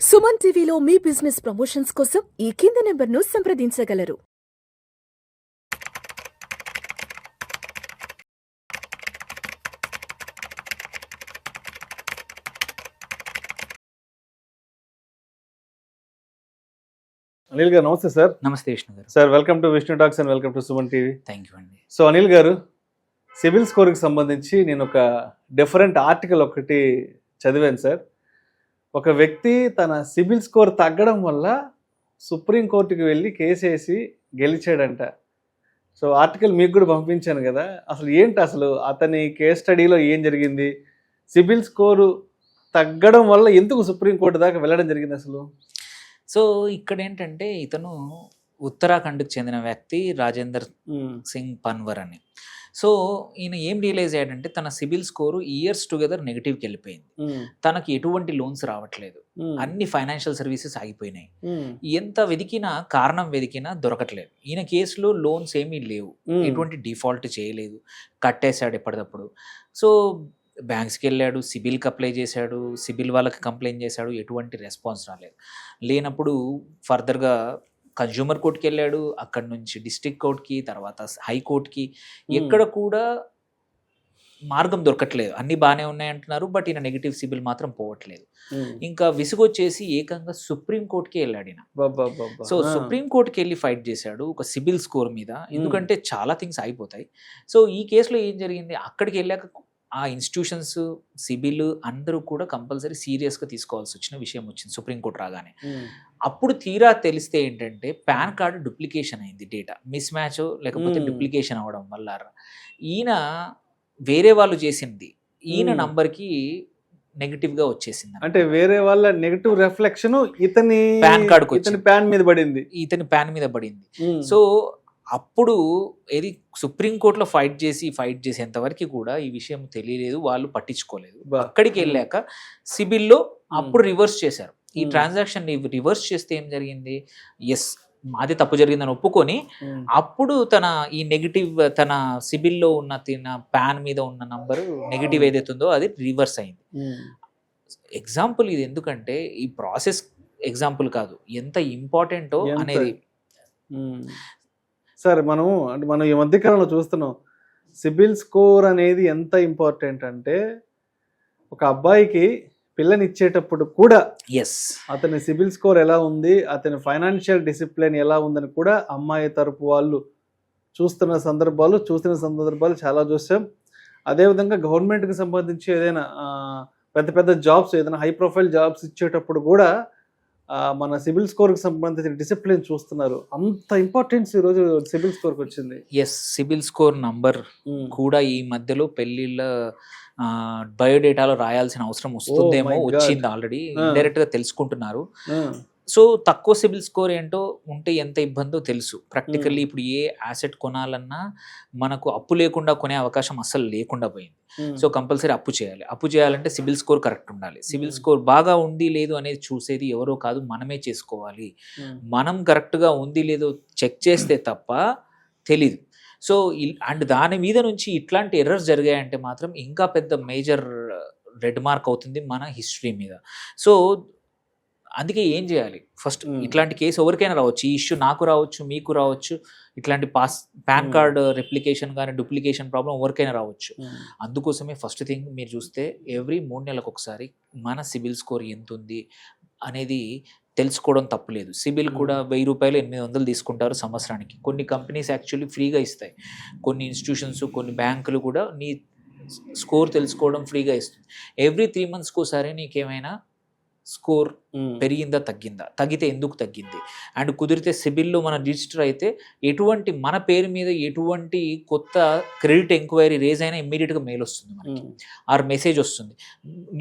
సుమన్ టీవీలో మీ business promotions కోసం ఈ కింది నెంబర్ను సంప్రదించగలరు. అనిల్ గారు నమస్తే సార్. నమస్తే విష్ణు గారు. Sir welcome to Vishnu talks and welcome to Suman TV. Thank you అండి. సో అనిల్ గారు, సిబిల్ స్కోర్కి సంబంధించి నేను ఒక డిఫరెంట్ ఆర్టికల్ ఒకటి చదివాను సార్. ఒక వ్యక్తి తన సిబిల్ స్కోర్ తగ్గడం వల్ల సుప్రీంకోర్టుకి వెళ్ళి కేసు వేసి గెలిచాడంట. సో ఆర్టికల్ మీకు కూడా పంపించాను కదా, అసలు ఏంటి అసలు అతని కేస్ స్టడీలో ఏం జరిగింది, సిబిల్ స్కోరు తగ్గడం వల్ల ఎందుకు సుప్రీంకోర్టు దాకా వెళ్ళడం జరిగింది అసలు? సో ఇక్కడ ఏంటంటే ఇతను ఉత్తరాఖండ్కి చెందిన వ్యక్తి రాజేందర్ సింగ్ పన్వర్ అని. సో ఈయన ఏం రియలైజ్ అయ్యాడంటే తన సిబిల్ స్కోరు ఇయర్స్ టుగెదర్ నెగిటివ్కి వెళ్ళిపోయింది. తనకి ఎటువంటి లోన్స్ రావట్లేదు, అన్ని ఫైనాన్షియల్ సర్వీసెస్ ఆగిపోయినాయి. ఎంత వెతికినా కారణం వెతికినా దొరకట్లేదు. ఈయన కేసులో లోన్స్ ఏమీ లేవు, ఎటువంటి డిఫాల్ట్ చేయలేదు, కట్టేశాడు ఎప్పటికప్పుడు. సో బ్యాంక్స్కి వెళ్ళాడు, సిబిల్కి అప్లై చేశాడు, సిబిల్ వాళ్ళకి కంప్లైంట్ చేశాడు, ఎటువంటి రెస్పాన్స్ రాలేదు. లేనప్పుడు ఫర్దర్గా కన్జ్యూమర్ కోర్టుకి వెళ్ళాడు, అక్కడ నుంచి డిస్ట్రిక్ట్ కోర్టుకి, తర్వాత హైకోర్టుకి, ఎక్కడ కూడా మార్గం దొరకట్లేదు. అన్నీ బాగానే ఉన్నాయంటున్నారు, బట్ ఈయన నెగిటివ్ సిబిల్ మాత్రం పోవట్లేదు. ఇంకా విసుగొచ్చేసి ఏకంగా సుప్రీంకోర్టుకి వెళ్ళాడు ఈయన. సో సుప్రీంకోర్టుకి వెళ్ళి ఫైట్ చేశాడు ఒక సిబిల్ స్కోర్ మీద, ఎందుకంటే చాలా థింగ్స్ అయిపోతాయి. సో ఈ కేసులో ఏం జరిగింది, అక్కడికి వెళ్ళాక ఆ ఇన్స్టిట్యూషన్స్, సిబిల్ అందరూ కూడా కంపల్సరీ సీరియస్గా తీసుకోవాల్సి వచ్చిన విషయం వచ్చింది సుప్రీంకోర్టు రాగానే. అప్పుడు తీరా తెలిస్తే ఏంటంటే పాన్ కార్డు డూప్లికేషన్ అయింది, డేటా మిస్ మ్యాచ్ లేకపోతే డూప్లికేషన్ అవ్వడం వల్ల ఈయన వేరే వాళ్ళు చేసింది ఈయన నంబర్కి నెగిటివ్గా వచ్చేసింది. అంటే వేరే వాళ్ళ నెగిటివ్ రిఫ్లెక్షన్ ఇతని పాన్ కార్డుకి, ఇతని పాన్ మీద పడింది, ఇతని పాన్ మీద పడింది. సో అప్పుడు ఏది సుప్రీంకోర్టులో ఫైట్ చేసేంతవరకు కూడా ఈ విషయం తెలియలేదు, వాళ్ళు పట్టించుకోలేదు. అక్కడికి వెళ్ళాక సిబిల్లో అప్పుడు రివర్స్ చేశారు. ఈ ట్రాన్సాక్షన్ రివర్స్ చేస్తే ఏం జరిగింది, ఎస్ మాది తప్పు జరిగిందని ఒప్పుకొని అప్పుడు తన ఈ నెగిటివ్, తన సిబిల్లో ఉన్న తన పాన్ మీద ఉన్న నంబరు నెగిటివ్ ఏదైతుందో అది రివర్స్ అయింది. ఎగ్జాంపుల్ ఇది, ఎందుకంటే ఈ ప్రాసెస్ ఎగ్జాంపుల్ కాదు, ఎంత ఇంపార్టెంటో అనేది. సార్ మనం ఈ మధ్యకాలంలో చూస్తున్నాం సిబిల్ స్కోర్ అనేది ఎంత ఇంపార్టెంట్ అంటే, ఒక అబ్బాయికి పిల్లనిచ్చేటప్పుడు కూడా అతని సిబిల్ స్కోర్ ఎలా ఉంది, అతని ఫైనాన్షియల్ డిసిప్లిన్ ఎలా ఉందని కూడా అమ్మాయి తరపు వాళ్ళు చూసిన సందర్భాలు చాలా చూసాం. అదేవిధంగా గవర్నమెంట్కి సంబంధించి ఏదైనా పెద్ద పెద్ద జాబ్స్, ఏదైనా హై ప్రొఫైల్ జాబ్స్ ఇచ్చేటప్పుడు కూడా మన సిబిల్ స్కోర్కి సంబంధించిన డిసిప్లిన్ చూస్తున్నారు. అంత ఇంపార్టెన్స్ ఈరోజు సిబిల్ స్కోర్కి వచ్చింది. ఎస్, సిబిల్ స్కోర్ నంబర్ కూడా ఈ మధ్యలో పెళ్లిళ్ళ బయోడేటాలో రాయాల్సిన అవసరం వస్తుందేమో, వచ్చింది ఆల్రెడీ, ఇండైరెక్ట్ గా తెలుసుకుంటున్నారు. సో తక్కువ సిబిల్ స్కోర్ ఏంటో ఉంటే ఎంత ఇబ్బందో తెలుసు. ప్రాక్టికల్లీ ఇప్పుడు ఏ యాసెట్ కొనాలన్నా మనకు అప్పు లేకుండా కొనే అవకాశం అస్సలు లేకుండా పోయింది. సో కంపల్సరీ అప్పు చేయాలంటే సిబిల్ స్కోర్ కరెక్ట్ ఉండాలి. సిబిల్ స్కోర్ బాగా ఉంది లేదు అనేది చూసేది ఎవరో కాదు, మనమే చేసుకోవాలి. మనం కరెక్ట్గా ఉంది లేదో చెక్ చేస్తే తప్ప తెలీదు. సో అండ్ దాని మీద నుంచి ఇట్లాంటి ఎర్రర్స్ జరిగాయంటే మాత్రం ఇంకా పెద్ద మేజర్ రెడ్ మార్క్ అవుతుంది మన హిస్టరీ మీద. సో అందుకే ఏం చేయాలి, ఫస్ట్ ఇట్లాంటి కేసు ఎవరికైనా రావచ్చు, ఈ ఇష్యూ నాకు రావచ్చు, మీకు రావచ్చు, ఇట్లాంటి పాన్ కార్డ్ రెప్లికేషన్ కానీ డూప్లికేషన్ ప్రాబ్లం ఎవరికైనా రావచ్చు. అందుకోసమే ఫస్ట్ థింగ్ మీరు చూస్తే ఎవ్రీ 3 నెలలకు ఒకసారి మన సిబిల్ స్కోర్ ఎంత ఉంది అనేది తెలుసుకోవడం తప్పులేదు. సిబిల్ కూడా 1000 రూపాయలు 800 తీసుకుంటారు సంవత్సరానికి. కొన్ని కంపెనీస్ యాక్చువల్లీ ఫ్రీగా ఇస్తాయి, కొన్ని ఇన్స్టిట్యూషన్స్, కొన్ని బ్యాంకులు కూడా నీ స్కోర్ తెలుసుకోవడం ఫ్రీగా ఇస్తుంది. ఎవ్రీ 3 monthsకి ఒకసారి నీకేమైనా స్కోర్ పెరిగిందా తగ్గిందా, తగ్గితే ఎందుకు తగ్గింది, అండ్ కుదిరితే సిబిల్లో మన రిజిస్టర్ అయితే ఎటువంటి మన పేరు మీద ఎటువంటి కొత్త క్రెడిట్ ఎంక్వైరీ రేజ్ అయినా ఇమ్మీడియట్గా మెయిల్ వస్తుంది మనకి, ఆర్ మెసేజ్ వస్తుంది,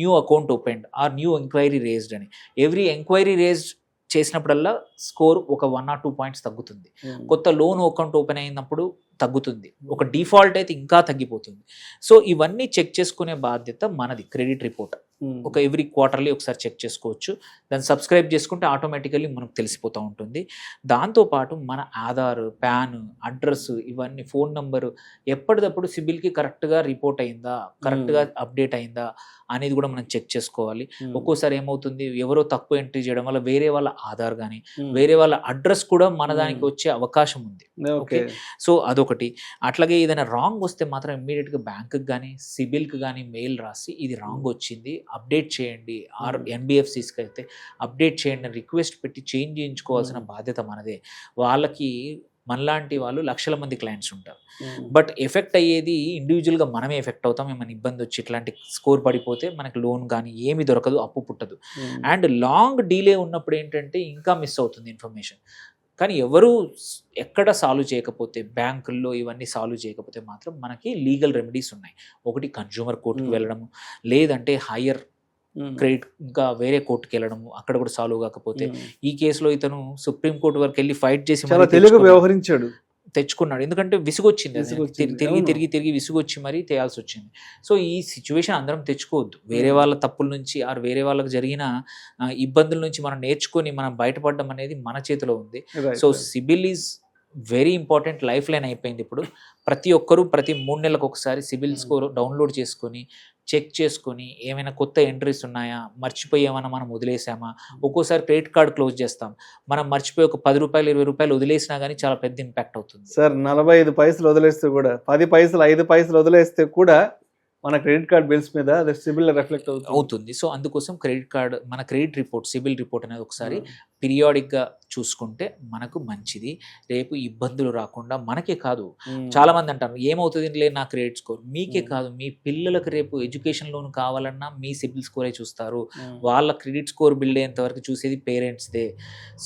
new account opened or new enquiry raised అని. ఎవ్రీ ఎంక్వైరీ రేజ్డ్ చేసినప్పుడల్లా స్కోర్ ఒక 1 or 2 points తగ్గుతుంది. కొత్త లోన్ అకౌంట్ ఓపెన్ అయినప్పుడు తగ్గుతుంది, ఒక డిఫాల్ట్ అయితే ఇంకా తగ్గిపోతుంది. సో ఇవన్నీ చెక్ చేసుకునే బాధ్యత మనది. క్రెడిట్ రిపోర్ట్ ఒక ఎవ్రీ క్వార్టర్లీ ఒకసారి చెక్ చేసుకోవచ్చు. దాన్ని సబ్స్క్రైబ్ చేసుకుంటే ఆటోమేటికల్లీ మనకు తెలిసిపోతూ ఉంటుంది. దాంతోపాటు మన ఆధార్, పాన్, అడ్రస్, ఇవన్నీ ఫోన్ నంబరు ఎప్పటికప్పుడు సిబిల్కి కరెక్ట్గా రిపోర్ట్ అయిందా, కరెక్ట్గా అప్డేట్ అయిందా అనేది కూడా మనం చెక్ చేసుకోవాలి. ఒక్కోసారి ఏమవుతుంది, ఎవరో తక్కువ ఎంట్రీ చేయడం వల్ల వేరే వాళ్ళ ఆధార్ కానీ వేరే వాళ్ళ అడ్రస్ కూడా మన దానికి వచ్చే అవకాశం ఉంది. ఓకే, సో అదొకటి. అట్లాగే ఏదైనా రాంగ్ వస్తే మాత్రం ఇమ్మీడియట్గా బ్యాంకుకి కానీ సిబిల్కి కానీ మెయిల్ రాసి ఇది రాంగ్ వచ్చింది, అప్డేట్ చేయండి, ఆర్ ఎన్బిఎఫ్సిస్కి అయితే అప్డేట్ చేయండి అని రిక్వెస్ట్ పెట్టి చేంజ్ చేయించుకోవాల్సిన బాధ్యత మనదే. వాళ్ళకి మనలాంటి వాళ్ళు లక్షల మంది క్లయింట్స్ ఉంటారు, బట్ ఎఫెక్ట్ అయ్యేది ఇండివిజువల్గా మనమే ఎఫెక్ట్ అవుతాం. ఏమైనా ఇబ్బంది వచ్చి ఇట్లాంటి స్కోర్ పడిపోతే మనకి లోన్ కానీ ఏమి దొరకదు, అప్పు పుట్టదు. అండ్ లాంగ్ డీలే ఉన్నప్పుడు ఏంటంటే ఇంకా మిస్ అవుతుంది ఇన్ఫర్మేషన్. కానీ ఎవరు ఎక్కడ సాల్వ్ చేయకపోతే, బ్యాంకుల్లో ఇవన్నీ సాల్వ్ చేయకపోతే మాత్రం మనకి లీగల్ రెమెడీస్ ఉన్నాయి. ఒకటి కన్జ్యూమర్ కోర్టుకి వెళ్ళడము, లేదంటే హయ్యర్ క్రెడిట్ ఇంకా వేరే కోర్టుకి వెళ్ళడము, అక్కడ కూడా సాల్వ్ కాకపోతే ఈ కేసులో ఇతను సుప్రీం కోర్టు వరకు వెళ్ళి ఫైట్ చేసి వ్యవహరించాడు, తెచ్చుకున్నాడు. ఎందుకంటే విసుగొచ్చింది, తిరిగి విసుగొచ్చి మరీ తేయాల్సి వచ్చింది. సో ఈ సిచ్యువేషన్ అందరం తెచ్చుకోవద్దు. వేరే వాళ్ళ తప్పుల నుంచి ఆర్ వేరే వాళ్ళకి జరిగిన ఇబ్బందుల నుంచి మనం నేర్చుకొని మనం బయటపడడం అనేది మన చేతిలో ఉంది. So CIBIL is very important, life line అయిపోయింది ఇప్పుడు. ప్రతి ఒక్కరూ ప్రతి 3 నెలలకు ఒకసారి సిబిల్ స్కోర్ డౌన్లోడ్ చేసుకొని చెక్ చేసుకొని ఏమైనా కొత్త ఎంట్రీస్ ఉన్నాయా, మర్చిపోయామన్నా మనం వదిలేసామా. ఒక్కోసారి క్రెడిట్ కార్డ్ క్లోజ్ చేస్తాం, మనం మర్చిపోయి ఒక 10 రూపాయలు 20 రూపాయలు వదిలేసినా కానీ చాలా పెద్ద ఇంపాక్ట్ అవుతుంది. సార్ 45 పైసలు వదిలేస్తే కూడా, 10 పైసలు 5 పైసలు వదిలేస్తే కూడా మన క్రెడిట్ కార్డ్ బిల్స్ మీద సిబిల్ రిఫ్లెక్ట్ అవుతుంది. సో అందుకోసం క్రెడిట్ కార్డ్, మన క్రెడిట్ రిపోర్ట్, సిబిల్ రిపోర్ట్ అనేది ఒకసారి పీరియాడిక్గా చూసుకుంటే మనకు మంచిది. రేపు ఇబ్బందులు రాకుండా మనకే కాదు, చాలా మంది అంటారు ఏమవుతుంది లేదు నా క్రెడిట్ స్కోర్. మీకే కాదు, మీ పిల్లలకు రేపు ఎడ్యుకేషన్ లోన్ కావాలన్నా మీ సిబిల్ స్కోరే చూస్తారు. వాళ్ళ క్రెడిట్ స్కోర్ బిల్డ్ అయ్యేంత వరకు చూసేది పేరెంట్స్దే.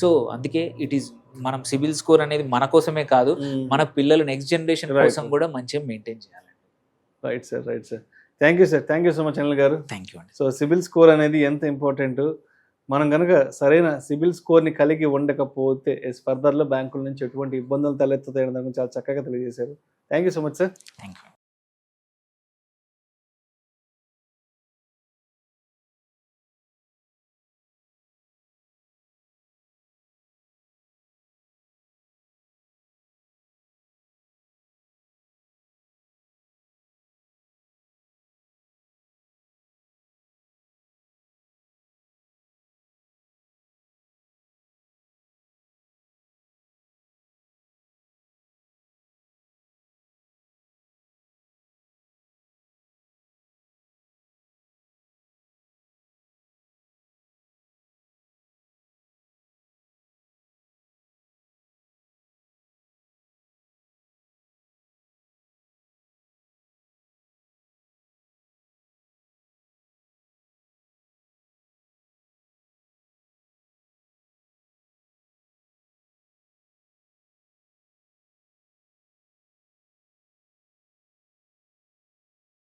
సో అందుకే ఇట్ ఈస్, మనం సిబిల్ స్కోర్ అనేది మన కోసమే కాదు, మన పిల్లలు నెక్స్ట్ జనరేషన్ కోసం కూడా మంచిగా మెయింటైన్ చేయాలి. Right sir, right sir. Thank you sir, thank you so much Anil గారు. థ్యాంక్ యూ అండి. సో సిబిల్ స్కోర్ అనేది ఎంత ఇంపార్టెంట్, మనం కనుక సరైన సిబిల్ స్కోర్ని కలిగి ఉండకపోతే ఫర్దర్లో బ్యాంకుల నుంచి ఎటువంటి ఇబ్బందులు తలెత్తుతాయని చాలా చక్కగా తెలియజేశారు. Thank you so much sir. Thank you.